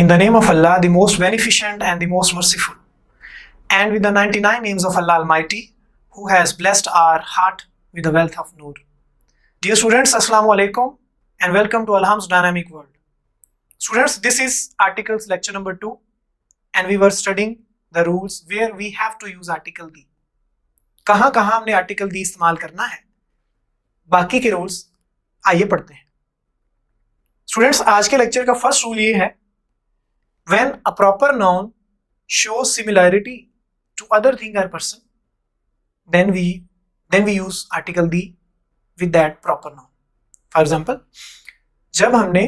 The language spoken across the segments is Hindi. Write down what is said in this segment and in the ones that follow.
In the name of Allah, the most beneficent and the most merciful, and with the 99 names of Allah Almighty, who has blessed our heart with the wealth of Noor. Dear students, Assalamu alaikum and welcome to Alham's Dynamic World. Students, this is articles lecture number 2 and we were studying the rules where we have to use article the. कहाँ कहाँ हमने article the इस्तेमाल करना है, बाकी के रूल्स आइए पढ़ते हैं. स्टूडेंट्स, आज के लेक्चर का फर्स्ट रूल ये है, when a proper noun shows similarity to other thing or person, then we use article the with that proper noun. For example, जब हमने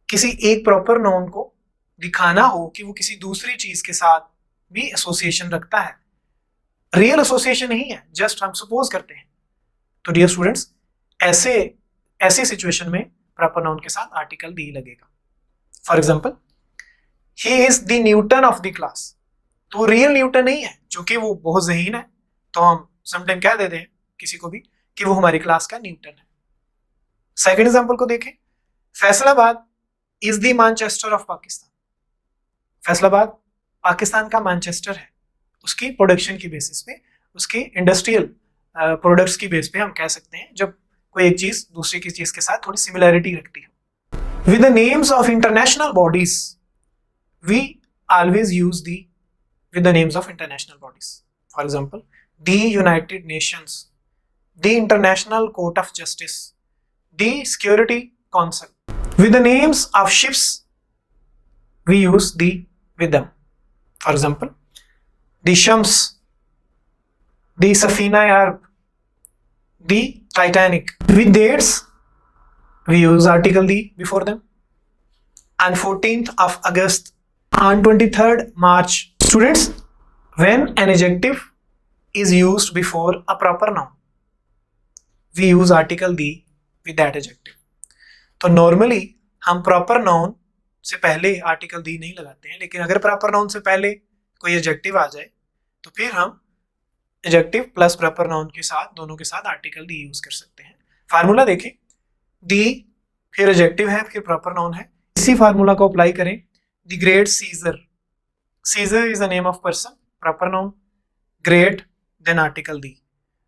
किसी एक proper noun को दिखाना हो कि वो किसी दूसरी चीज के साथ भी एसोसिएशन रखता है, रियल एसोसिएशन नहीं है, जस्ट हम सपोज करते हैं, तो डियर स्टूडेंट्स ऐसे सिचुएशन में प्रॉपर नाउन के साथ आर्टिकल दी लगेगा. For example, he is the Newton of the class, तो रियल न्यूटन नहीं है, जो कि वो बहुत ज़हीन है, तो हम समटाइम कह देते हैं किसी को भी कि वो हमारी क्लास का न्यूटन है. सेकंड एग्जांपल को देखें, Faisalabad is the Manchester of Pakistan. Faisalabad Pakistan का मैनचेस्टर है, उसकी प्रोडक्शन की बेसिस पे, उसके इंडस्ट्रियल प्रोडक्ट्स की बेस पे हम कह सकते हैं जब कोई एक चीज दूसरी की चीज के साथ थोड़ी सिमिलैरिटी रखती है. With the names of international bodies we always use the with the names of international bodies. For example, the United Nations, the International Court of Justice, the Security Council. With the names of ships we use the with them. For example, the Shams, the Safina Arab, the Titanic. With dates, we use article the before them. On 14th of August, on 23rd March. Students, when an adjective is used before a proper noun, we use article the with that adjective. तो normally हम proper noun से पहले आर्टिकल दी नहीं लगाते हैं, लेकिन अगर प्रॉपर नाउन से पहले कोई एडजेक्टिव आ जाए तो फिर हम एडजेक्टिव प्लस प्रॉपर नाउन के साथ, दोनों के साथ आर्टिकल दी यूज कर सकते हैं. फार्मूला देखें, दी फिर एडजेक्टिव है फिर प्रॉपर नाउन है, इसी फार्मूला को अप्लाई करें. The great Caesar, Caesar is the name of person, proper noun, great then article the.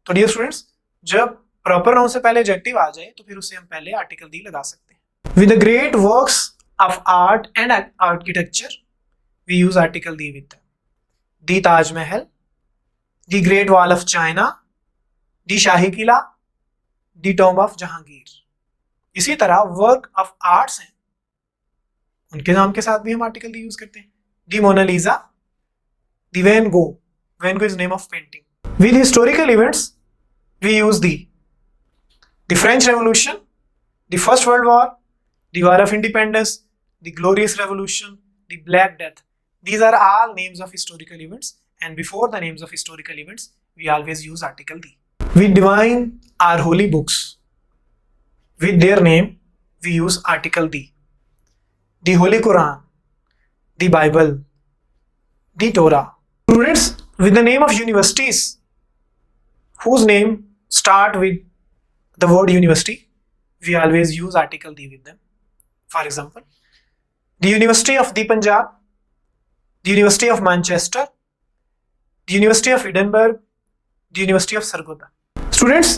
तो डियर स्टूडेंट्स, जब प्रॉपर नाउन से पहले एडजेक्टिव आ जाए तो फिर उससे हम पहले आर्टिकल दी लगा सकते हैं. With the great works of art and architecture we use article the with them. The Taj Mahal, the Great Wall of China, the Shahi Kila, the Tomb of Jahangir. इसी तरह वर्क ऑफ आर्ट्स हैं, उनके नाम के साथ भी हम आर्टिकल दी यूज करते हैं. The Mona Lisa, the Van Gogh, Van Gogh is name of painting. With historical events we use the French Revolution, the First World War, the War of Independence, the Glorious Revolution, the Black Death. These are all names of historical events, and before the names of historical events, we always use article the. We divine our holy books. With their name, we use article the. The Holy Quran, the Bible, the Torah. Students, with the name of universities, whose name start with the word university, we always use article the with them. For example, the University of the Punjab, the University of Manchester, the University of Edinburgh, the University of Sargodha. Students,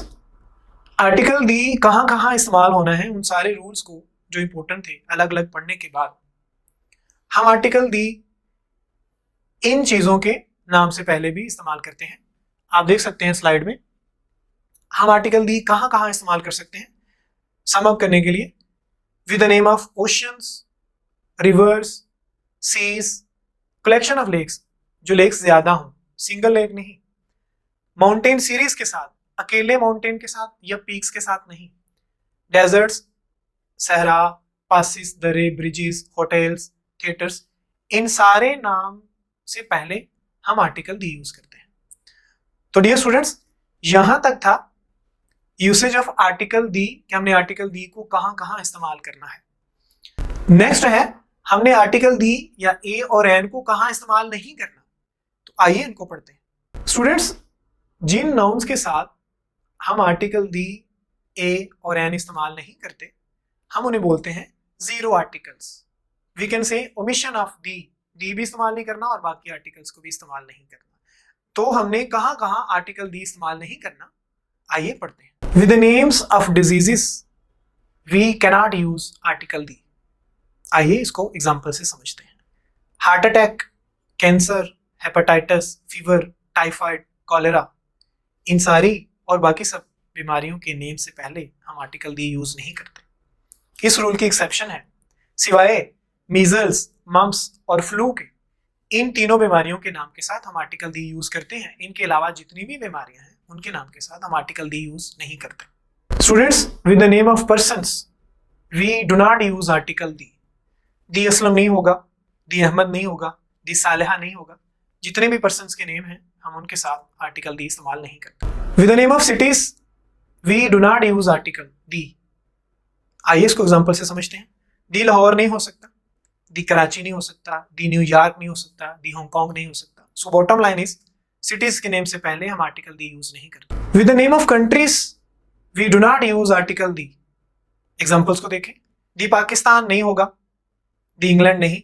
article the कहाँ कहाँ इस्तेमाल होना है, उन सारे रूल्स को जो इंपॉर्टेंट थे अलग अलग पढ़ने के बाद हम आर्टिकल दी इन चीज़ों के नाम से पहले भी इस्तेमाल करते हैं. आप देख सकते हैं स्लाइड में हम आर्टिकल दी कहाँ कहाँ इस्तेमाल कर सकते हैं. सम अप करने के लिए, with the name of oceans, rivers, seas, collection of lakes, जो लेक्स ज्यादा हों, सिंगल लेक नहीं, माउंटेन सीरीज के साथ, अकेले माउंटेन के साथ या पीक्स के साथ नहीं, डेजर्ट्स, सहरा, पासिस, दरे, ब्रिजेस, होटल्स, थिएटर्स, इन सारे नाम से पहले हम आर्टिकल दी यूज करते हैं. तो डियर स्टूडेंट्स, यहां तक था यूसेज ऑफ आर्टिकल दी कि हमने आर्टिकल दी को कहां कहां इस्तेमाल करना है. नेक्स्ट है हमने आर्टिकल दी या ए और एन को कहां इस्तेमाल नहीं करना. तो आइए इनको पढ़ते हैं. स्टूडेंट्स, जिन नाउन्स के साथ हम आर्टिकल दी, ए और एन इस्तेमाल नहीं करते, हम उन्हें बोलते हैं zero articles. We can say omission of the भी इस्तेमाल नहीं करना और बाकी आर्टिकल्स को भी इस्तेमाल नहीं करना। तो हमने कहाँ कहाँ आर्टिकल दी इस्तेमाल नहीं करना, आइए पढ़ते हैं। With the names of diseases we cannot use article the. आइए इसको एग्जाम्पल से समझते हैं। Heart attack, cancer, hepatitis, fever, typhoid, cholera, इन सारी और बाकी सब बीमारियों के नेम से पहले हम आर्टिकल दी यूज नहीं करते। इस रूल की एक्सेप्शन है, सिवाय मीजल्स, मम्स और फ्लू के, इन तीनों बीमारियों के नाम के साथ हम आर्टिकल दी यूज करते हैं। इनके अलावा जितनी भी बीमारियां हैं उनके नाम के साथ हम आर्टिकल दी यूज नहीं करते। Students, with the name of persons we do not use article the Aslam नहीं होगा, दी अहमद नहीं होगा, दी सालेहा नहीं होगा। जितने भी पर्सन्स के नेम हैं हम उनके साथ आर्टिकल दी इस्तेमाल नहीं करते। With the name of cities we do not use article the. आइए इसको एग्जांपल से समझते हैं। दी लाहौर नहीं हो सकता, दी कराची नहीं हो सकता, दी न्यूयॉर्क नहीं हो सकता, दी हांगकांग नहीं हो सकता। So bottom line is cities के नेम से पहले हम आर्टिकल दी यूज नहीं करते। With the name of countries we do not use article the. Examples को देखें। दी पाकिस्तान नहीं होगा, दी इंग्लैंड नहीं,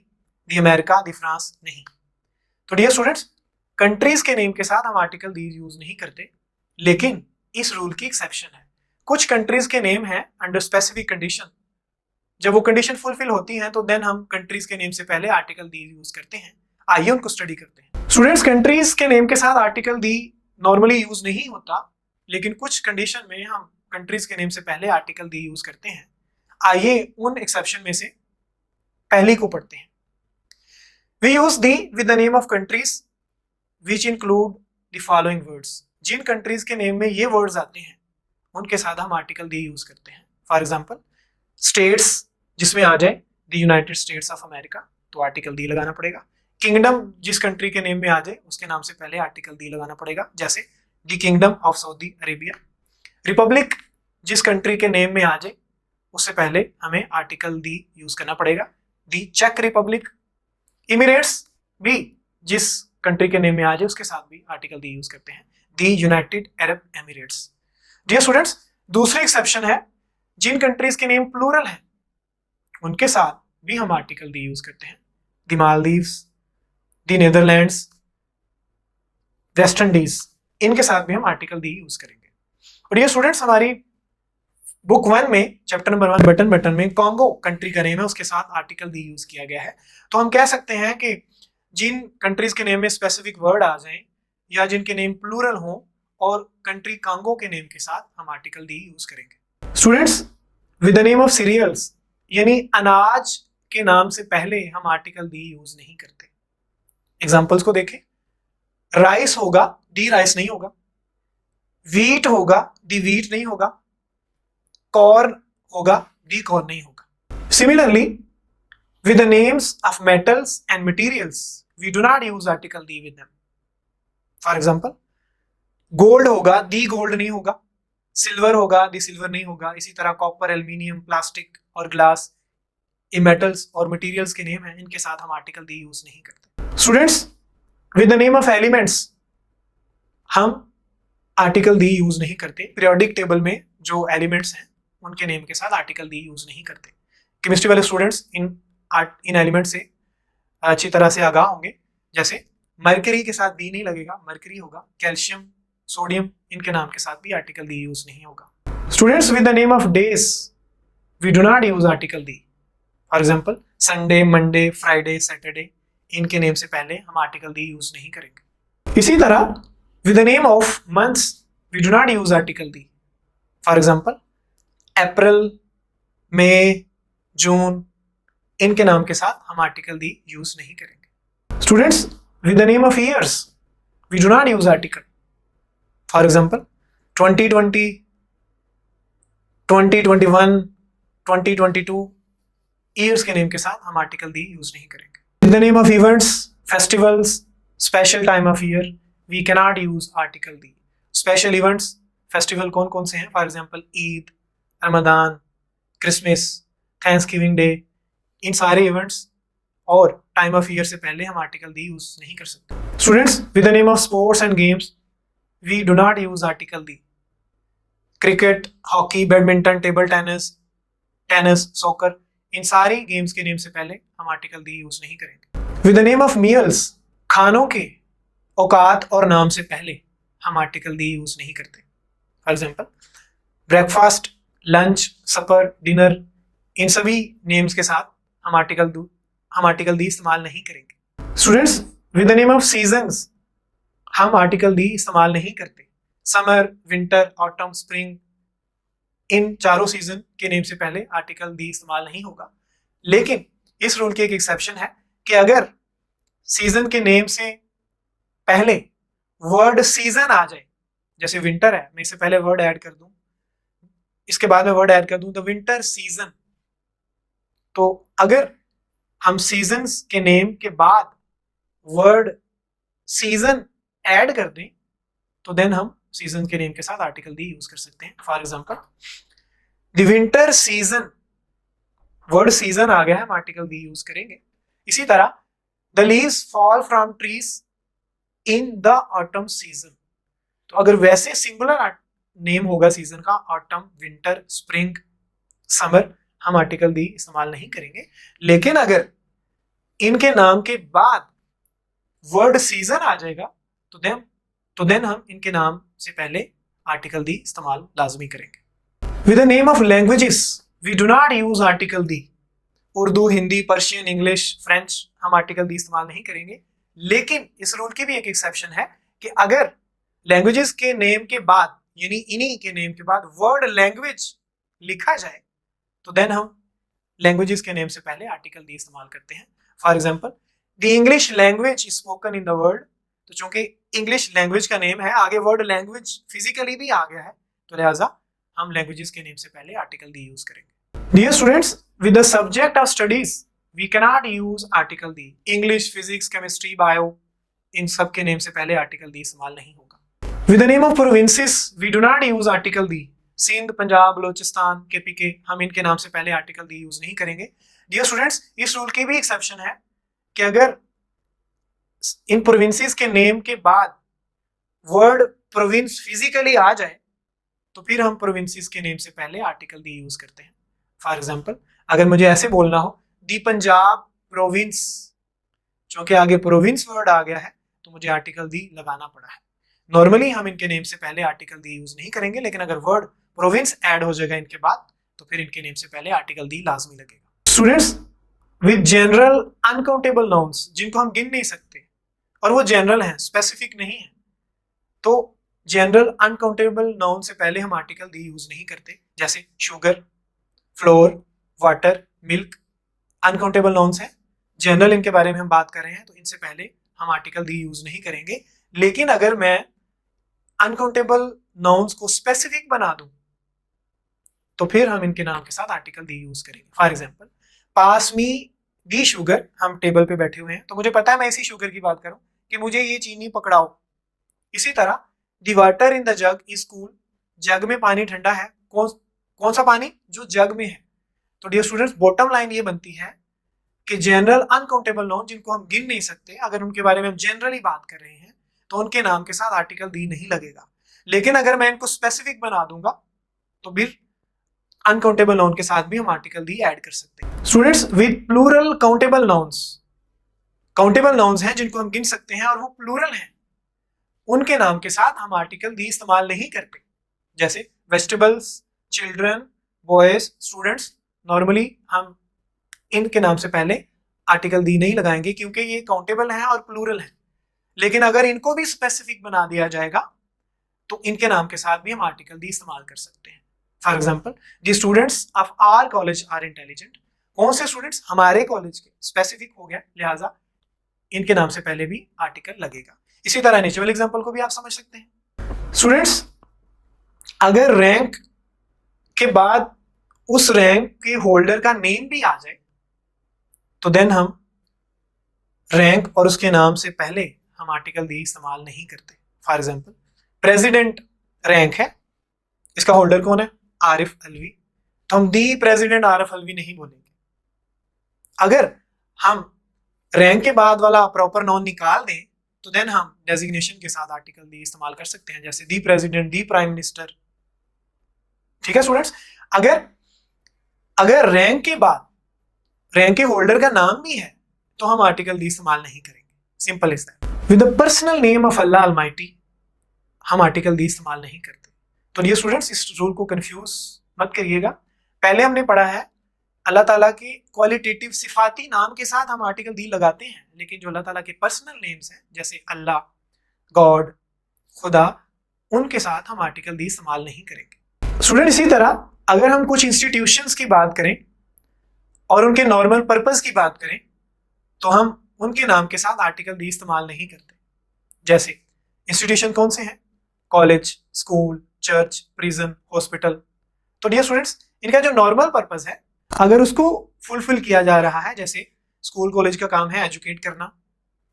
दी अमेरिका, दी फ्रांस नहीं। तो डियर स्टूडेंट्स, कंट्रीज के नेम के साथ हम आर्टिकल दी यूज नहीं करते, लेकिन इस रूल की एक्सेप्शन है। कुछ कंट्रीज के नेम है अंडर स्पेसिफिक कंडीशन, जब वो कंडीशन फुलफिल होती है तो देन हम कंट्रीज के नेम से पहले आर्टिकल दी यूज करते हैं। आइए उनको स्टडी करते हैं। स्टूडेंट्स, कंट्रीज के नेम के साथ आर्टिकल दी नॉर्मली यूज नहीं होता, लेकिन कुछ कंडीशन में हम कंट्रीज के नेम से पहले आर्टिकल दी यूज करते हैं। आइए उन एक्सेप्शन में से पहली को पढ़ते हैं। We use the with the name of countries which include the following words. जिन कंट्रीज के नेम में ये वर्ड्स आते हैं उनके साथ हम आर्टिकल दी यूज करते हैं। फॉर एग्जाम्पल, स्टेट्स जिसमें आ जाए the United states of America तो आर्टिकल दी लगाना पड़ेगा। किंगडम जिस कंट्री के नेम में आ जाए उसके नाम से पहले आर्टिकल दी लगाना पड़ेगा, जैसे the kingdom of Saudi Arabia. Republic जिस कंट्री के नेम में आ जाए उससे पहले हमें आर्टिकल दी यूज करना पड़ेगा, द चेक रिपब्लिक। इमिरेट्स भी जिस कंट्री के नेम में आ जाए उसके साथ भी आर्टिकल दी यूज करते हैं, the United Arab Emirates. Dear students, दूसरी एक्सेप्शन है, जिन कंट्रीज के नेम प्लूरल हैं उनके साथ भी हम आर्टिकल दी यूज करते हैं, the Maldives, the Netherlands, West Indies, इनके साथ भी हम आर्टिकल दी यूज करेंगे। और ये स्टूडेंट्स, हमारी बुक 1 में चैप्टर नंबर 1 बटन में कॉन्गो कंट्री का नेम है, उसके साथ आर्टिकल दी यूज किया गया है। तो हम कह सकते हैं कि जिन कंट्रीज के नेम में स्पेसिफिक वर्ड आ जाएं या जिनके नेम प्लूरल हो और कंट्री कॉन्गो के नेम के साथ हम आर्टिकल दी यूज करेंगे। Students, with the name of cereals यानी अनाज के नाम से पहले हम आर्टिकल दी यूज नहीं करते। एग्जांपल्स को देखें। राइस होगा, दी राइस नहीं होगा। वीट होगा, दी वीट नहीं होगा। कॉर्न होगा, दी कॉर्न नहीं होगा। Similarly, with the names of metals and materials we do not use article the with them. For example, gold होगा, दी गोल्ड नहीं होगा। सिल्वर होगा, दी सिल्वर नहीं होगा। इसी तरह कॉपर, एल्यूमिनियम, प्लास्टिक और ग्लास, ये मेटल्स और मटेरियल्स के नेम हैं, इनके साथ हम आर्टिकल दी यूज नहीं करते। Students, with the name of elements हम आर्टिकल दी यूज नहीं करते। पीरियोडिक टेबल में जो एलिमेंट्स हैं उनके नेम के साथ आर्टिकल दी यूज नहीं करते। केमिस्ट्री वाले स्टूडेंट्स इन एलिमेंट से अच्छी तरह से आगाह होंगे। जैसे मरकरी के साथ दी नहीं लगेगा, मरकरी होगा। कैल्शियम, सोडियम, इनके नाम के साथ भी आर्टिकल दी यूज नहीं होगा। Students, with the name of days we do not use article the. For example, Sunday, Monday, Friday, Saturday, इनके नेम से पहले हम आर्टिकल दी यूज नहीं करेंगे। इसी तरह with the name of months we do not use article the. For example, April, May, June, इनके नाम के साथ हम आर्टिकल दी यूज नहीं करेंगे। Students, with the name of years we do not use article. For example, 2020, 2021, 2022, years के नेम के साथ हम आर्टिकल दी यूज नहीं करेंगे। In the name of events, festivals, special time of year we cannot use article the. Special events, festival कौन कौन से हैं? For example, Eid, Ramadan, Christmas, Thanksgiving day, इन सारे इवेंट्स और टाइम ऑफ ईयर से पहले हम आर्टिकल दी यूज नहीं कर सकते। Students, with the name of sports and games we do not use article the. Cricket, hockey, badminton, table tennis, soccer, इन सारी गेम्स के नेम से पहले हम आर्टिकल दी यूज नहीं करेंगे। With the name of meals, खानों के औकात और नाम से पहले हम आर्टिकल दी यूज नहीं करते। For example breakfast, lunch, supper, dinner, इन सभी नेम्स के साथ हम आर्टिकल दी इस्तेमाल नहीं करेंगे। Students, with the name of seasons हम आर्टिकल दी इस्तेमाल नहीं करते। समर, विंटर, ऑटम, स्प्रिंग, इन चारों सीजन के नेम से पहले आर्टिकल दी इस्तेमाल नहीं होगा। लेकिन इस रूल की एक एक्सेप्शन है कि अगर सीजन के नेम से पहले वर्ड सीजन आ जाए, जैसे विंटर है, मैं इससे पहले वर्ड ऐड कर दूं, इसके बाद में वर्ड ऐड कर दूं द विंटर सीजन, तो अगर हम सीजन्स के नेम के बाद वर्ड सीजन ऐड कर दें तो देन हम सीजन के नेम के साथ आर्टिकल दी यूज कर सकते हैं। For example the winter season, word season आ गया है, हम आर्टिकल दी यूज करेंगे। इसी तरह the leaves fall from trees in the autumn season, तो अगर वैसे सिंगुलर नेम होगा सीजन का, ऑटम, विंटर, स्प्रिंग, समर, हम आर्टिकल दी इस्तेमाल नहीं करेंगे। लेकिन अगर इनके नाम के बाद वर्ड सीजन आ जाएगा तो देन हम इनके नाम से पहले आर्टिकल दी इस्तेमाल लाजमी करेंगे। With the name of languages we do not use article the. Urdu, Hindi, Persian, English, French, हम आर्टिकल दी इस्तेमाल नहीं करेंगे। लेकिन इस रूल की भी एक एक्सेप्शन है कि अगर लैंग्वेजेस के नेम के बाद, यानी इन्हीं के नेम के बाद वर्ड लैंग्वेज लिखा जाए तो देन हम लैंग्वेजेस के नेम से पहले आर्टिकल दी इस्तेमाल करते हैं। For example the English language spoken in the world, तो चूंकि इंग्लिश लैंग्वेज का नेम है, आगे वर्ड लैंग्वेज फिजिकली भी आ गया है, तो लिहाजा हम लैंग्वेजेस के नेम से पहले आर्टिकल दी यूज करेंगे। Dear students, with the subject of studies we cannot use article the. English, physics, chemistry, bio, इन सब के नेम से पहले आर्टिकल दी इस्तेमाल नहीं होगा। With the name of provinces we do not use article the. Sindh, Punjab, Balochistan, KPK, हम इनके नाम से पहले आर्टिकल दी यूज नहीं करेंगे। डियर स्टूडेंट्स, इस रूल की भी एक्सेप्शन है कि अगर इन प्रोविंसेस के नेम के बाद वर्ड प्रोविंस फिजिकली आ जाए तो फिर हम प्रोविंसेस के नेम से पहले आर्टिकल दी यूज करते हैं। फॉर एग्जांपल अगर मुझे ऐसे बोलना हो दी पंजाब प्रोविंस, क्योंकि आगे प्रोविंस वर्ड आ गया है तो मुझे आर्टिकल दी लगाना पड़ा है। नॉर्मली हम इनके नेम से पहले आर्टिकल दी यूज नहीं करेंगे, लेकिन अगर वर्ड प्रोविंस ऐड हो जाएगा इनके बाद तो फिर इनके नेम से पहले आर्टिकल दी लाजमी लगेगा। Students, with general uncountable nouns, जिनको हम गिन नहीं सकते और वो जनरल हैं, स्पेसिफिक नहीं है, तो जनरल अनकाउंटेबल नाउन से पहले हम आर्टिकल दी यूज नहीं करते। जैसे sugar, floor, water, milk, uncountable nouns हैं, जनरल इनके बारे में हम बात कर रहे हैं, तो इनसे पहले हम आर्टिकल दी यूज नहीं करेंगे। लेकिन अगर मैं अनकाउंटेबल नाउन्स को स्पेसिफिक बना दूं तो फिर हम इनके नाम के साथ आर्टिकल दी यूज करेंगे। For example pass me the sugar, हम टेबल पे बैठे हुए हैं तो मुझे पता है मैं इसी शुगर की बात करूं कि मुझे ये चीनी पकड़ाओ। इसी तरह the water in the jug is cool, jug में पानी ठंडा है। कौन सा पानी? जो जग में है। तो डियर स्टूडेंट्स, बॉटम लाइन ये बनती है कि जनरल अनकाउंटेबल नाउन जिनको हम गिन नहीं सकते, अगर उनके बारे में हम जनरली बात कर रहे हैं तो उनके नाम के साथ आर्टिकल दी नहीं लगेगा। लेकिन अगर मैं इनको स्पेसिफिक बना दूंगा तो फिर अनकाउंटेबल नाउन के साथ भी हम आर्टिकल दी ऐड कर सकते हैं। Students, with plural countable nouns, countable nouns हैं जिनको हम गिन सकते हैं और वो प्लूरल हैं, उनके नाम के साथ हम आर्टिकल दी इस्तेमाल नहीं करते। जैसे vegetables, children, boys, students, normally हम इनके नाम से पहले आर्टिकल दी नहीं लगाएंगे क्योंकि ये काउंटेबल हैं और प्लूरल हैं। लेकिन अगर इनको भी स्पेसिफिक बना दिया जाएगा तो इनके नाम के साथ भी हम आर्टिकल दी इस्तेमाल कर सकते हैं। For example the students of our college are intelligent, कौन से स्टूडेंट्स? हमारे कॉलेज के, स्पेसिफिक हो गया, लिहाजा इनके नाम से पहले भी आर्टिकल लगेगा। इसी तरह नेचुरल एग्जाम्पल को भी आप समझ सकते हैं। स्टूडेंट्स, अगर रैंक के बाद उस रैंक के होल्डर का नेम भी आ जाए तो देन हम रैंक और उसके नाम से पहले हम आर्टिकल दी इस्तेमाल नहीं करते। फॉर एग्जाम्पल प्रेसिडेंट रैंक है, इसका होल्डर कौन है? आरिफ अलवी, तो हम दी प्रेसिडेंट आरिफ अलवी नहीं बोलेंगे। अगर हम रैंक के बाद वाला प्रॉपर नाउन निकाल दें तो देन हम डेजिग्नेशन के साथ आर्टिकल दी इस्तेमाल कर सकते हैं, जैसे दी प्रेसिडेंट, दी प्राइम मिनिस्टर। ठीक है स्टूडेंट्स, अगर रैंक के बाद रैंक के होल्डर का नाम भी है तो हम आर्टिकल दी इस्तेमाल नहीं करेंगे। Simple is that. With the personal name of Allah Almighty हम आर्टिकल दी इस्तेमाल नहीं करते। तो ये स्टूडेंट्स इस रूल को कंफ्यूज मत करिएगा। पहले हमने पढ़ा है अल्लाह ताला के क्वालिटेटिव सिफाती नाम के साथ हम आर्टिकल दी लगाते हैं, लेकिन जो अल्लाह ताला के पर्सनल नेम्स हैं जैसे अल्लाह, गॉड, खुदा, उनके साथ हम आर्टिकल दी इस्तेमाल नहीं करेंगे। स्टूडेंट इसी तरह अगर हम कुछ इंस्टीट्यूशंस की बात करें और उनके नॉर्मल पर्पस की बात करें तो हम उनके नाम के साथ आर्टिकल दी इस्तेमाल नहीं करते। जैसे इंस्टीट्यूशन कौन से हैं? College, school, church, prison, hospital. तो डियर स्टूडेंट्स, इनका जो नॉर्मल पर्पस है अगर उसको फुलफिल किया जा रहा है, जैसे स्कूल कॉलेज का काम है एजुकेट करना,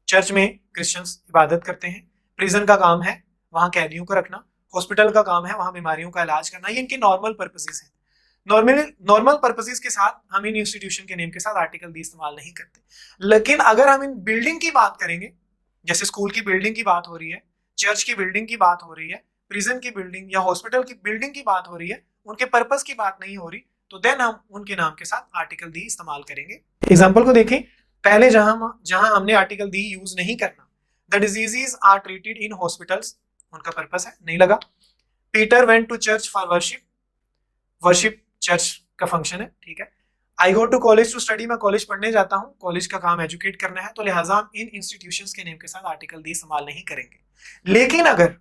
चर्च में क्रिश्चियंस इबादत करते हैं, प्रिजन का काम है वहाँ कैदियों को रखना, हॉस्पिटल का काम है वहाँ बीमारियों का इलाज करना, ये इनके नॉर्मल पर्पसेस हैं। नॉर्मल पर्पसेस के साथ हम इन इंस्टीट्यूशन के नेम के साथ आर्टिकल दी इस्तेमाल नहीं करते। लेकिन अगर हम इन बिल्डिंग की बात करेंगे, जैसे स्कूल की बिल्डिंग की बात हो रही है, चर्च की बिल्डिंग की बात हो रही है, प्रिजन की बिल्डिंग या हॉस्पिटल की बिल्डिंग की बात हो रही है, उनके पर्पस की बात नहीं हो रही, तो देन हम उनके नाम के साथ आर्टिकल दी इस्तेमाल करेंगे। एग्जाम्पल को देखें। पहले जहां हमने आर्टिकल दी यूज नहीं करना, the diseases are treated in hospitals, उनका पर्पस है, नहीं लगा। Peter went to church for worship, worship church का फंक्शन है, ठीक है। I go to college to study, मैं कॉलेज पढ़ने जाता हूँ, कॉलेज का काम एजुकेट करना है, तो लिहाजा हम इन इंस्टीट्यूशंस के नेम के साथ आर्टिकल दी इस्तेमाल नहीं करेंगे। लेकिन अगर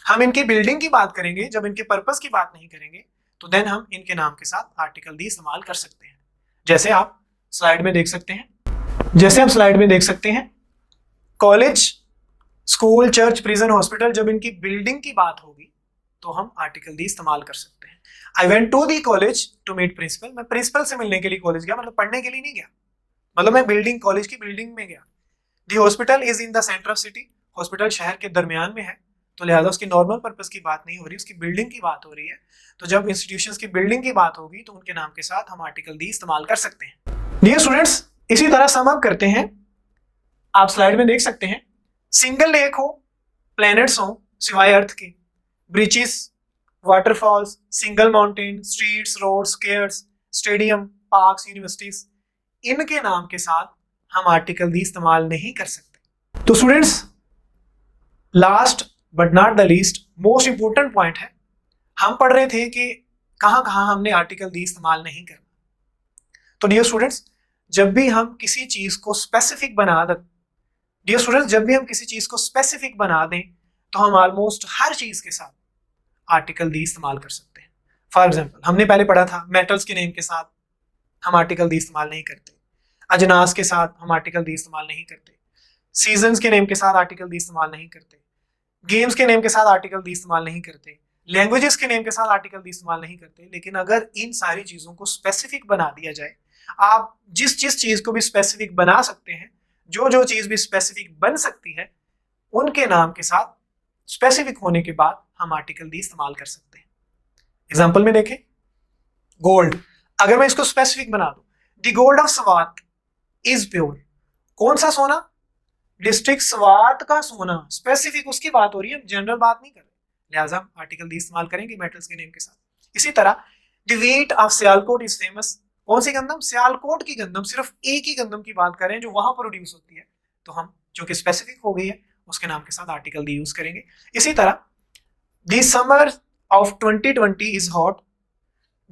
हम इनकी बिल्डिंग की बात करेंगे, जब इनके पर्पस की बात नहीं करेंगे, तो देन हम इनके नाम के साथ आर्टिकल दी इस्तेमाल कर सकते हैं। जैसे आप स्लाइड में देख सकते हैं, college, school, church, prison, hospital, जब इनकी बिल्डिंग की बात होगी तो हम आर्टिकल दी इस्तेमाल कर सकते हैं। I went to the college to meet principal, मैं प्रिंसिपल से मिलने के लिए कॉलेज गया, मतलब पढ़ने के लिए नहीं गया, मतलब मैं बिल्डिंग, कॉलेज की बिल्डिंग में गया। दी hospital is in the centre of city, hospital शहर के दरमियान में है, तो लिहाजा उसकी नॉर्मल पर्पस की बात नहीं हो रही, उसकी बिल्डिंग की बात हो रही है। तो जब इंस्टीट्यूशंस की बिल्डिंग की बात होगी तो उनके नाम के साथ हम आर्टिकल दी इस्तेमाल कर सकते हैं। डियर स्टूडेंट्स, इसी तरह सम अप करते हैं। आप स्लाइड में देख सकते हैं, सिंगल लेक हो, प्लैनेट्स हो सिवाय अर्थ के, bridges, waterfalls, single mountain, streets, roads, squares, stadium, parks, universities, इनके नाम के साथ हम आर्टिकल दी इस्तेमाल नहीं कर सकते। तो students, last but not the least, most important point है, हम पढ़ रहे थे कि कहां कहां हमने आर्टिकल दी इस्तेमाल नहीं करना। तो डियर स्टूडेंट्स, जब भी हम किसी चीज को स्पेसिफिक बना दें, तो हम ऑलमोस्ट हर चीज के साथ आर्टिकल दी इस्तेमाल कर सकते हैं। फॉर एग्जाम्पल, हमने पहले पढ़ा था मेटल्स के नेम के साथ हम आर्टिकल दी इस्तेमाल नहीं करते, अजनास के साथ हम आर्टिकल दी इस्तेमाल नहीं करते, सीजन्स के नेम के साथ आर्टिकल दी इस्तेमाल नहीं करते, गेम्स के नेम के साथ आर्टिकल दी इस्तेमाल नहीं करते, लैंग्वेजेस के नेम के साथ आर्टिकल दी इस्तेमाल नहीं करते। लेकिन अगर इन सारी चीजों को स्पेसिफिक बना दिया जाए, आप जिस चीज को भी स्पेसिफिक बना सकते हैं, जो चीज भी स्पेसिफिक बन सकती है, उनके नाम के साथ स्पेसिफिक होने के बाद हम आर्टिकल दी इस्तेमाल कर सकते हैं। एग्जाम्पल में देखें, गोल्ड, अगर मैं इसको स्पेसिफिक बना दूं, the gold of Swat is pure, कौन सा सोना? डिस्ट्रिक्ट स्वात का सोना, स्पेसिफिक उसकी बात हो रही है, जनरल बात नहीं कर रहे, लिहाजा हम आर्टिकल दी इस्तेमाल करेंगे मेटल्स के नेम के साथ। इसी तरह the wheat of Sialkot is famous, कौन सी गंदम? सियालकोट की गंदम, सिर्फ एक ही गंदम की बात करें जो वहां प्रोड्यूस होती है, तो हम जो कि स्पेसिफिक हो गई है उसके नाम के साथ आर्टिकल दी यूज करेंगे। इसी तरह the summer of 2020 is hot,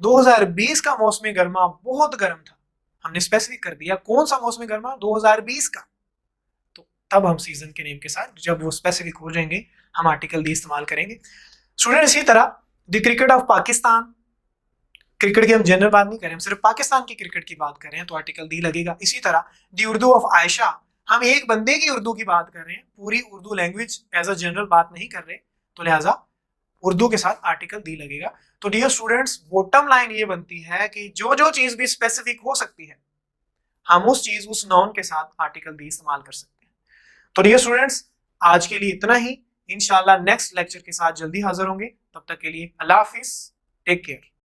2020 का मौसम गर्मा बहुत गर्म था, हमने स्पेसिफिक कर दिया कौन सा मौसम गर्मा? 2020 का। तो तब हम सीजन के नेम के साथ, जब वो स्पेसिफिक हो जाएंगे, हम आर्टिकल दी इस्तेमाल करेंगे। स्टूडेंट, इसी तरह the cricket of Pakistan, cricket की हम जनरल बात नहीं करें, हम सिर्फ पाकिस्तान की क्रिकेट की बात कर रहे हैं, तो आर्टिकल दी लगेगा। इसी तरह द उर्दू ऑफ आयशा, हम एक बंदे की उर्दू की बात कर रहे हैं, पूरी Urdu language as a general बात नहीं कर रहे, तो लिहाजा उर्दू के साथ आर्टिकल दी लगेगा। तो डियर स्टूडेंट्स, बॉटम लाइन ये बनती है कि जो चीज भी स्पेसिफिक हो सकती है, हम उस चीज, उस नाउन के साथ आर्टिकल दी इस्तेमाल कर सकते हैं। तो डियर स्टूडेंट्स, आज के लिए इतना ही, इंशाल्लाह नेक्स्ट लेक्चर के साथ जल्दी हाजिर होंगे, तब तक के लिए अल्लाह हाफिज, टेक केयर।